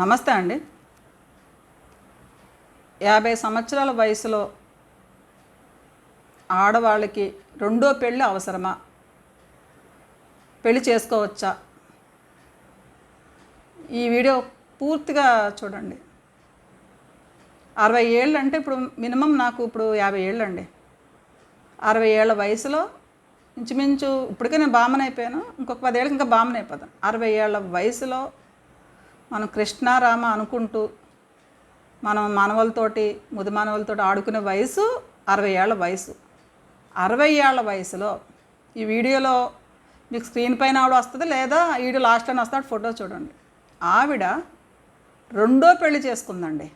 నమస్తే అండి. 50 సంవత్సరాల వయసులో ఆడవాళ్ళకి రెండో పెళ్ళి అవసరమా? పెళ్ళి చేసుకోవచ్చా? ఈ వీడియో పూర్తిగా చూడండి. 60 ఏళ్ళు అంటే ఇప్పుడు మినిమం నాకు ఇప్పుడు 50 ఏళ్ళు అండి. 60 ఏళ్ళ వయసులో ఇంచుమించు ఇప్పటికే నేను బామ్మని అయిపోయాను. ఇంకొక 10 ఏళ్ళకి ఇంకా బామ్మని అయిపోతాను. 60 ఏళ్ళ వయసులో మనం కృష్ణారామ అనుకుంటూ మనం మనవలతోటి ముది మనవలతోటి ఆడుకునే వయసు 60 ఏళ్ళ వయసు. 60 ఏళ్ళ వయసులో ఈ వీడియోలో మీకు స్క్రీన్ పైన ఆవిడ వస్తుంది, లేదా వీడియో లాస్ట్లోనే వస్తాడు, ఫోటో చూడండి. ఆవిడ రెండో పెళ్లి చేసుకుందండి.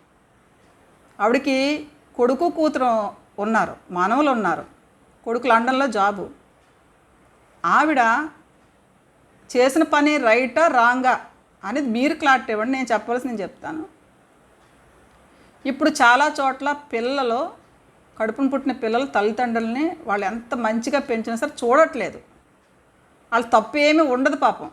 ఆవిడకి కొడుకు కూతురు ఉన్నారు, మనవలు ఉన్నారు. కొడుకు లండన్లో జాబు. ఆవిడ చేసిన పని రైటా రాంగా అనేది మీరు క్లారిటీ ఇవ్వండి, నేను చెప్పవలసి నేను చెప్తాను. ఇప్పుడు చాలా చోట్ల పిల్లలు, కడుపును పుట్టిన పిల్లలు తల్లిదండ్రులని వాళ్ళు ఎంత మంచిగా పెంచినా సరే చూడట్లేదు. వాళ్ళు తప్పు ఏమీ ఉండదు పాపం.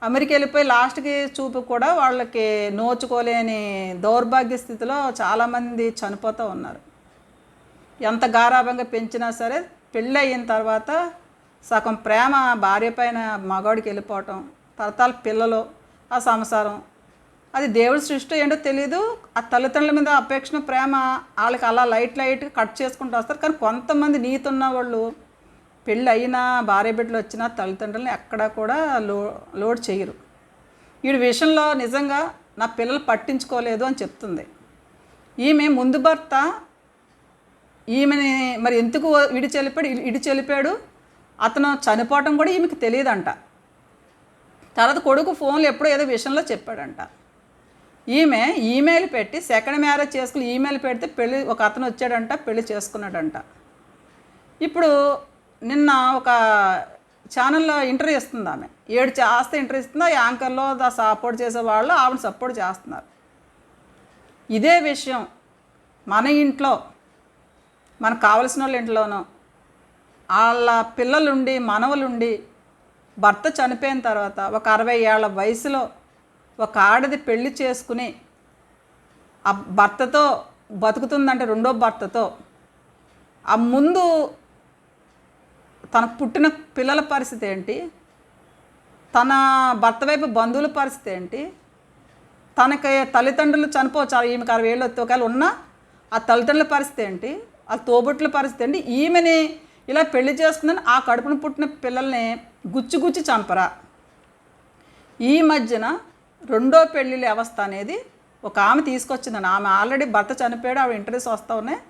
అమెరికా వెళ్ళిపోయి లాస్ట్కి చూపు కూడా వాళ్ళకి నోచుకోలేని దౌర్భాగ్య స్థితిలో చాలామంది చనిపోతూ ఉన్నారు. ఎంత గారాభంగా పెంచినా సరే పెళ్ళి అయిన తర్వాత సగం ప్రేమ భార్య పైన మగవాడికి వెళ్ళిపోవటం, తరతరాల పిల్లలు, ఆ సంసారం, అది దేవుడి సృష్టి ఏంటో తెలీదు. ఆ తల్లిదండ్రుల మీద అపేక్షణ ప్రేమ వాళ్ళకి అలా లైట్గా కట్ చేసుకుంటూ వస్తారు. కానీ కొంతమంది నీతి ఉన్న వాళ్ళు పెళ్ళి అయినా భార్య బిడ్డలు వచ్చినా తల్లిదండ్రులని ఎక్కడా కూడా లోడ్ చేయరు. వీడి విషయంలో నిజంగా నా పిల్లలు పట్టించుకోలేదు అని చెప్తుంది. ఈమె ముందు భర్త ఈమెని మరి ఎందుకు ఇడి చెలిపాడు అతను చనిపోవటం కూడా ఈమెకి తెలియదంట. తర్వాత కొడుకు ఫోన్లో ఎప్పుడో ఏదో విషయంలో చెప్పాడంట. ఈమె ఈమెయిల్ పెట్టి సెకండ్ మ్యారేజ్ చేసుకుని ఈమెయిల్ పెడితే పెళ్ళి ఒక అతను వచ్చాడంట, పెళ్ళి చేసుకున్నాడంట. ఇప్పుడు నిన్న ఒక ఛానల్లో ఇంటర్వ్యూ ఇస్తుంది ఆమె. 7 చేస్తే ఇంటర్వ్యూ ఇస్తుంది. ఆ యాంకర్లో సపోర్ట్ చేసే వాళ్ళు ఆవిడ సపోర్ట్ చేస్తున్నారు. ఇదే విషయం మన ఇంట్లో మనకు కావలసిన వాళ్ళ ఇంట్లోనూ వాళ్ళ పిల్లలుండి మనవలుండి భర్త చనిపోయిన తర్వాత ఒక 60 ఏళ్ళ వయసులో ఒక ఆడది పెళ్లి చేసుకుని ఆ భర్తతో బతుకుతుందంటే రెండో భర్తతో, ఆ ముందు తనకు పుట్టిన పిల్లల పరిస్థితి ఏంటి, తన భర్త వైపు బంధువుల పరిస్థితి ఏంటి, తనకి తల్లిదండ్రులు చనిపోవచ్చు, ఈమెకి 60 ఏళ్ళు ఒకవేళ ఉన్నా ఆ తల్లిదండ్రుల పరిస్థితి ఏంటి, ఆ తోబుట్ల పరిస్థితి ఏంటి, ఈమెని ఇలా పెళ్లి చేసుకుందని ఆ కడుపున పుట్టిన పిల్లల్ని గుచ్చి చంపరా? ఈ మధ్యన రెండో పెళ్ళిళ్ళ వ్యవస్థ అనేది ఒక ఆమె తీసుకొచ్చిందని. ఆమె ఆల్రెడీ భర్త చనిపోయాడు, ఆవిడ ఇంటర్వ్యూస్ వస్తూ ఉన్నాయి.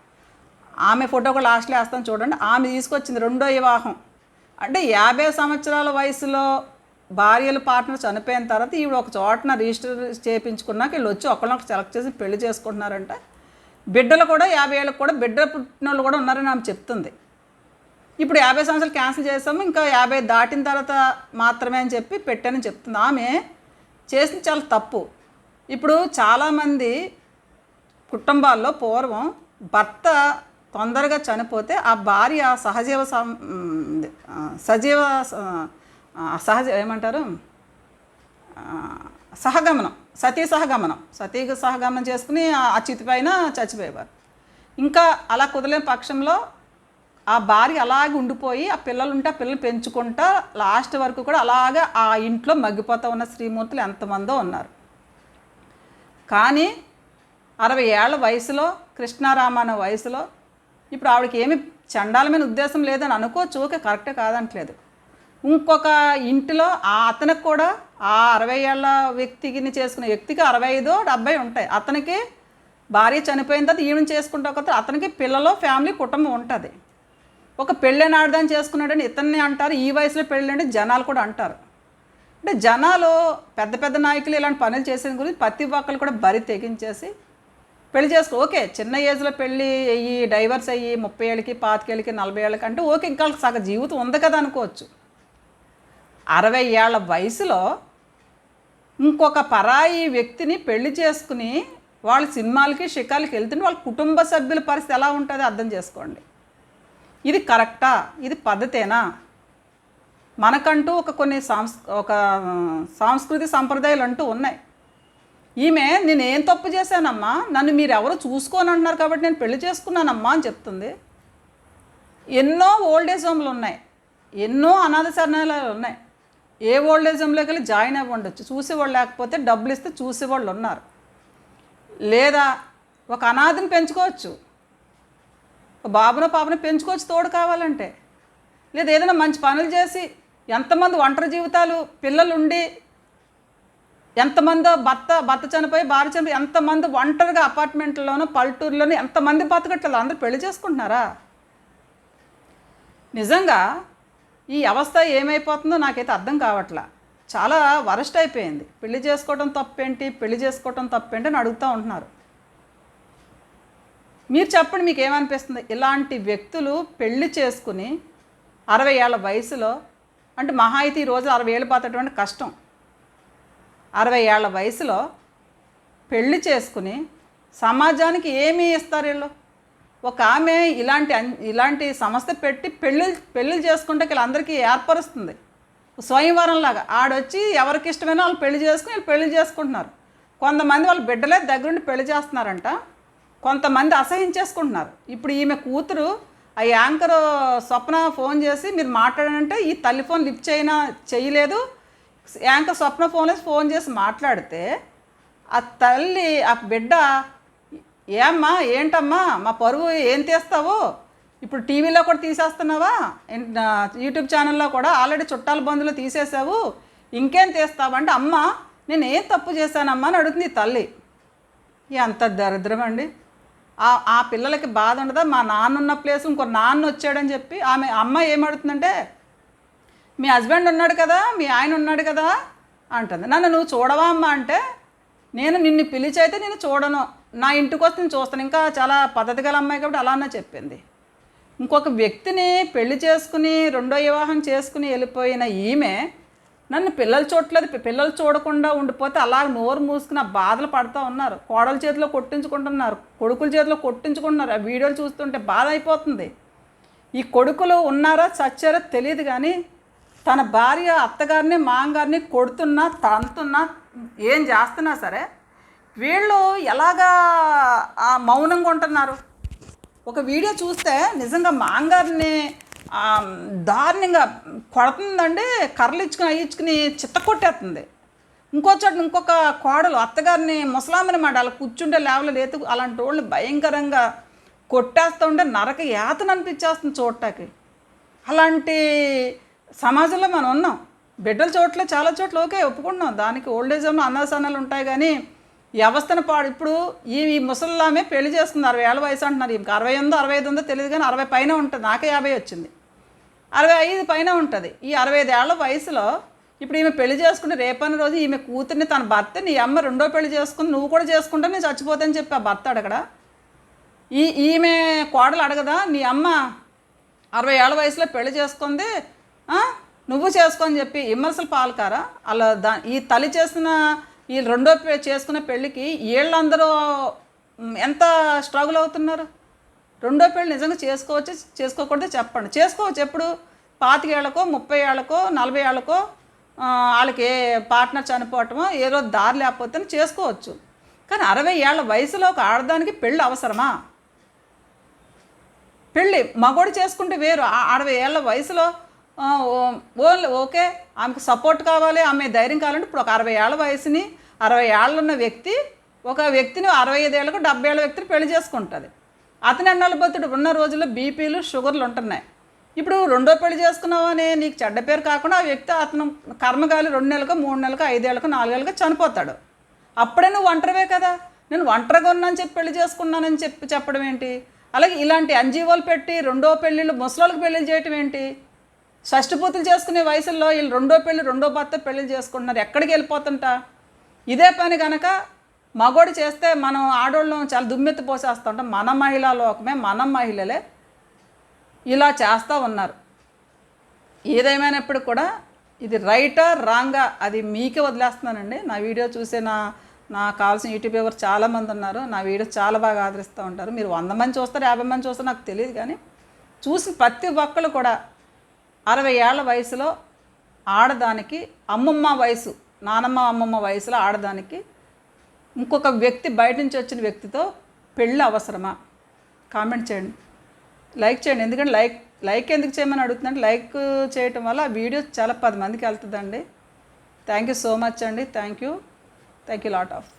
ఆమె ఫోటో కూడా లాస్ట్లో వేస్తాను చూడండి. ఆమె తీసుకొచ్చింది రెండో వివాహం. అంటే 50 సంవత్సరాల వయసులో భార్యలు పార్ట్నర్ చనిపోయిన తర్వాత ఈవిడ ఒక చోటన రిజిస్టర్ చేయించుకున్నాక వీళ్ళు వచ్చి ఒకళ్ళొకరు సెలెక్ట్ చేసి పెళ్లి చేసుకుంటున్నారంటే, బిడ్డలు కూడా 50 ఏళ్ళకి కూడా బిడ్డ పుట్టిన వాళ్ళు కూడా ఉన్నారని ఆమె చెప్తుంది. ఇప్పుడు 50 సంవత్సరాలు క్యాన్సిల్ చేసాము, ఇంకా 50 దాటిన తర్వాత మాత్రమే అని చెప్పి పెట్టానని చెప్తుంది. ఆమె చేసింది చాలా తప్పు. ఇప్పుడు చాలామంది కుటుంబాల్లో పూర్వం భర్త తొందరగా చనిపోతే ఆ భార్య ఏమంటారు, సతీ సహగమనం చేసుకుని ఆ చితి పైన చచ్చిపోయేవారు. ఇంకా అలా కుదరలేని పక్షంలో ఆ భార్య అలాగే ఉండిపోయి ఆ పిల్లలు ఉంటే ఆ పిల్లలు పెంచుకుంటా లాస్ట్ వరకు కూడా అలాగే ఆ ఇంట్లో మగ్గిపోతూ ఉన్న శ్రీమూర్తులు ఎంతమందో ఉన్నారు. కానీ 60 ఏళ్ళ వయసులో కృష్ణారామ అనే వయసులో ఇప్పుడు ఆవిడకి ఏమి చండాలమైన ఉద్దేశం లేదని అనుకోవచ్చు, ఓకే, కరెక్టే కాదంటలేదు. ఇంకొక ఇంటిలో అతనికి కూడా ఆ 60 ఏళ్ళ వ్యక్తిని చేసుకునే వ్యక్తికి 65, 70 ఉంటాయి. అతనికి భార్య చనిపోయిన తర్వాత ఈవెన్ చేసుకుంటా కొత్త అతనికి పిల్లలు, ఫ్యామిలీ, కుటుంబం ఉంటుంది. ఒక పెళ్ళైన ఆడదాన్ని చేసుకున్నాడని ఇతన్ని అంటారు. ఈ వయసులో పెళ్ళంటే జనాలు కూడా అంటారు. అంటే జనాలు పెద్ద నాయకులు ఇలాంటి పనులు చేసిన గురించి ప్రతి ఒక్కరు కూడా బరి తెగించేసి పెళ్లి చేసుకో, ఓకే, చిన్న ఏజ్లో పెళ్ళి అయ్యి డైవర్స్ అయ్యి 30 ఏళ్ళకి 25 ఏళ్ళకి 40 ఏళ్ళకి అంటే ఓకే, ఇంకా సగ జీవితం ఉంది కదా అనుకోవచ్చు. 60 ఏళ్ళ వయసులో ఇంకొక పరాయి వ్యక్తిని పెళ్లి చేసుకుని వాళ్ళు సినిమాలకి షికార్లకి వెళ్తుంటే వాళ్ళ కుటుంబ సభ్యుల పరిస్థితి ఎలా ఉంటుందో అర్థం చేసుకోండి. ఇది కరెక్టా? ఇది పద్ధతేనా? మనకంటూ కొన్ని సాంస్కృతిక సంప్రదాయాలు అంటూ ఉన్నాయి. ఈమె నేనేం తప్పు చేశానమ్మా, నన్ను మీరు ఎవరు చూసుకోని అంటున్నారు కాబట్టి నేను పెళ్లి చేసుకున్నానమ్మా అని చెప్తుంది. ఎన్నో ఓల్డేజ్ హోమ్లు ఉన్నాయి, ఎన్నో అనాథ శరణాలయాలు ఉన్నాయి. ఏ ఓల్డేజ్ హోమ్లోకి వెళ్ళి జాయిన్ అవ్వండొచ్చు, చూసేవాళ్ళు లేకపోతే డబ్బులు ఇస్తే చూసేవాళ్ళు ఉన్నారు. లేదా ఒక అనాథని పెంచుకోవచ్చు, ఒక బాబునో పాపను పెంచుకోవచ్చు తోడు కావాలంటే. లేదా ఏదైనా మంచి పనులు చేసి ఎంతమంది ఒంటరి జీవితాలు పిల్లలుండి, ఎంతమందో భర్త చనిపోయి భార్య చనిపోయి ఎంతమంది ఒంటరిగా అపార్ట్మెంట్లోనూ పల్లెటూరులోనూ ఎంతమంది బతకట్లేదు, అందరూ పెళ్లి చేసుకుంటున్నారా? నిజంగా ఈ అవస్థ ఏమైపోతుందో నాకైతే అర్థం కావట్లా. చాలా వరస్ట్ అయిపోయింది. పెళ్లి చేసుకోవటం తప్పేంటి, పెళ్లి చేసుకోవటం తప్పేంటి అని అడుగుతూ ఉంటున్నారు. మీరు చెప్పండి, మీకు ఏమనిపిస్తుంది? ఇలాంటి వ్యక్తులు పెళ్లి చేసుకుని 60 ఏళ్ల వయసులో, అంటే మహా అయితే ఈ రోజు 60 ఏళ్ళు బతకడం కష్టం. 60 ఏళ్ల వయసులో పెళ్లి చేసుకుని సమాజానికి ఏమీ ఇస్తారు వీళ్ళు? ఒక ఆమె ఇలాంటి సంస్థ పెట్టి పెళ్ళిళ్ళు చేసుకుంటే వీళ్ళందరికీ ఏర్పరుస్తుంది. స్వయంవరంలాగా ఆడొచ్చి ఎవరికి ఇష్టమైనా వాళ్ళు పెళ్లి చేసుకుని వీళ్ళు పెళ్లి చేసుకుంటున్నారు. కొంతమంది వాళ్ళ బిడ్డలే దగ్గరుండి పెళ్లి చేస్తున్నారంట, కొంతమంది అసహించేసుకుంటున్నారు. ఇప్పుడు ఈమె కూతురు ఆ యాంకర్ స్వప్న ఫోన్ చేసి మీరు మాట్లాడారంటే ఈ తల్లి ఫోన్ లిఫ్ట్ చేయలేదు. యాంకర్ స్వప్న ఫోన్ చేసి మాట్లాడితే ఆ తల్లి ఆ బిడ్డ ఏమ్మా ఏంటమ్మా మా పరువు ఏం తీస్తావు, ఇప్పుడు టీవీలో కూడా తీసేస్తున్నావా, యూట్యూబ్ ఛానల్లో కూడా ఆల్రెడీ చుట్టాల బంధువులు తీసేసావు, ఇంకేం తీస్తావు అంటే అమ్మ నేను ఏం తప్పు చేశానమ్మా అని అడుగుతుంది తల్లి. ఎంత దరిద్రం అండి. ఆ పిల్లలకి బాధ ఉండదా? మా నాన్న ఉన్న ప్లేస్ ఇంకో నాన్న వచ్చాడని చెప్పి అమ్మ ఏమడుతుందంటే మీ హస్బెండ్ ఉన్నాడు కదా, మీ ఆయన ఉన్నాడు కదా అంటుంది. నన్ను నువ్వు చూడవా అమ్మ అంటే నేను నిన్ను పిలిచైతే నేను చూడను, నా ఇంటికి వస్తే నేను చూస్తాను. ఇంకా చాలా పద్ధతి గల అమ్మాయి కాబట్టి అలానే చెప్పింది. ఇంకొక వ్యక్తిని పెళ్లి చేసుకుని రెండో వివాహం చేసుకుని వెళ్ళిపోయిన ఈమె నన్ను పిల్లలు చూడకుండా ఉండిపోతే అలా నోరు మూసుకుని ఆ బాధలు పడుతూ ఉన్నారు. కోడల చేతిలో కొట్టించుకుంటున్నారు, కొడుకుల చేతిలో కొట్టించుకుంటున్నారు. ఆ వీడియోలు చూస్తుంటే బాధ అయిపోతుంది. ఈ కొడుకులు ఉన్నారా చచ్చారో తెలియదు, కానీ తన భార్య అత్తగారిని మామగారిని కొడుతున్నా తంతున్నా ఏం చేస్తున్నా సరే వీళ్ళు ఎలాగా మౌనంగా ఉంటున్నారు. ఒక వీడియో చూస్తే నిజంగా మామగారిని దారుణంగా కొడుతుందండి, కర్రలు ఇచ్చుకుని చిత్త కొట్టేస్తుంది. ఇంకొక కోడలు అత్తగారిని ముసలామని మాట అలా కూర్చుంటే లేవలేదు అలాంటి వాళ్ళు భయంకరంగా కొట్టేస్తూ ఉంటే నరక యాతన అనిపించేస్తుంది చూడటానికి. అలాంటి సమాజంలో మనం ఉన్నాం. బిడ్డల చోట్ల చాలా చోట్ల ఓకే ఒప్పుకుంటున్నాం, దానికి ఓల్డేజ్ హోమ్లో అనాథాశ్రమాలు ఉంటాయి, కానీ వ్యవస్థను ఇప్పుడు ఈ ముసలామే పెళ్లి చేసుకుంది 60 ఏళ్ళ వయసు అంటున్నారు. ఇంక 60 ఉందో 65 ఉందో తెలియదు, కానీ 60 పైన ఉంటుంది. నాకే 50 వచ్చింది, 65 పైన ఉంటుంది. ఈ 65 ఏళ్ల వయసులో ఇప్పుడు ఈమె పెళ్లి చేసుకుంటే రేపన్న రోజు ఈమె కూతుర్ని తన భర్త నీ అమ్మ రెండో పెళ్లి చేసుకుని నువ్వు కూడా చేసుకుంటా నేను చచ్చిపోతానని చెప్పి ఆ భర్త అడగడా? ఈమె కోడలు అడగదా నీ అమ్మ 60 ఏళ్ల వయసులో పెళ్లి చేసుకుంది నువ్వు చేసుకొని చెప్పి విమర్శలు పాల్కారా? అలా ఈ తల్లి చేసిన ఈ రెండో చేసుకునే పెళ్ళికి వీళ్ళందరూ ఎంత స్ట్రగుల్ అవుతున్నారు. రెండో పెళ్ళి నిజంగా చేసుకోవచ్చు చేసుకోకూడదు చెప్పండి. చేసుకోవచ్చు ఎప్పుడు? 25 ఏళ్ళకో 30 ఏళ్ళకో 40 ఏళ్ళకో వాళ్ళకి పార్ట్నర్ చనిపోవటమో ఏదో దారి లేకపోతే చేసుకోవచ్చు. కానీ 60 ఏళ్ళ వయసులో ఒక ఆడదానికి పెళ్ళి అవసరమా? పెళ్ళి మగోడు చేసుకుంటే వేరు. 60 ఏళ్ళ వయసులో ఓకే ఆమెకు సపోర్ట్ కావాలి, ఆమె ధైర్యం కావాలంటే ఇప్పుడు ఒక 60 ఏళ్ళ వయసుని 60 ఏళ్ళు ఉన్న ఒక వ్యక్తిని 65 ఏళ్ళకు 70 ఏళ్ళ వ్యక్తిని పెళ్లి చేసుకుంటుంది. అతని ఎన్నాళ్ళు బతుడు ఉన్న రోజుల్లో బీపీలు షుగర్లు ఉంటున్నాయి. ఇప్పుడు రెండో పెళ్లి చేసుకున్నావని నీకు చెడ్డ పేరు కాకుండా ఆ వ్యక్తి అతను కర్మగాలి 2 నెలలకు 3 నెలలకు 5 ఏళ్ళకు 4 ఏళ్ళకు చనిపోతాడు. అప్పుడే నువ్వు ఒంటరివే కదా, నేను ఒంటరిగా ఉన్నానని చెప్పి పెళ్లి చేసుకున్నానని చెప్పడం ఏంటి? అలాగే ఇలాంటి ఎన్జీఓలు పెట్టి రెండో పెళ్ళిళ్ళు ముసలోళ్ళకి పెళ్ళిళ్ళు చేయటం ఏంటి? షష్టిపూర్తులు చేసుకునే వయసుల్లో వీళ్ళు రెండో భర్త పెళ్ళిళ్ళు చేసుకుంటున్నారు. ఎక్కడికి వెళ్ళిపోతుంటా? ఇదే పని కనుక మగోడు చేస్తే మనం ఆడోళ్ళం చాలా దుమ్మెత్తి పోసేస్తూ ఉంటాం. మన మహిళా లోకమే, మన మహిళలే ఇలా చేస్తూ ఉన్నారు. ఏదేమైనప్పుడు కూడా ఇది రైటా రాంగా అది మీకే వదిలేస్తున్నానండి. నా వీడియో చూసే నాకు కావాల్సిన యూట్యూబ్ ఎవరు చాలామంది ఉన్నారు, నా వీడియో చాలా బాగా ఆదరిస్తూ ఉంటారు. మీరు 100 మంది చూస్తారు 50 మంది చూస్తారు నాకు తెలియదు, కానీ చూసిన ప్రతి ఒక్కళ్ళు కూడా 60 ఏళ్ల వయసులో ఆడదానికి అమ్మమ్మ వయసు, నానమ్మ అమ్మమ్మ వయసులో ఆడదానికి ఇంకొక వ్యక్తి బయట నుంచి వచ్చిన వ్యక్తితో పెళ్ళి అవసరమా? కామెంట్ చేయండి, లైక్ చేయండి. ఎందుకంటే లైక్ ఎందుకు చేయమని అడుగుతుందంటే, లైక్ చేయటం వల్ల ఆ వీడియో చాలా 10 మందికి వెళ్తుందండి. థ్యాంక్ యూ సో మచ్ అండి. Thank you lot of.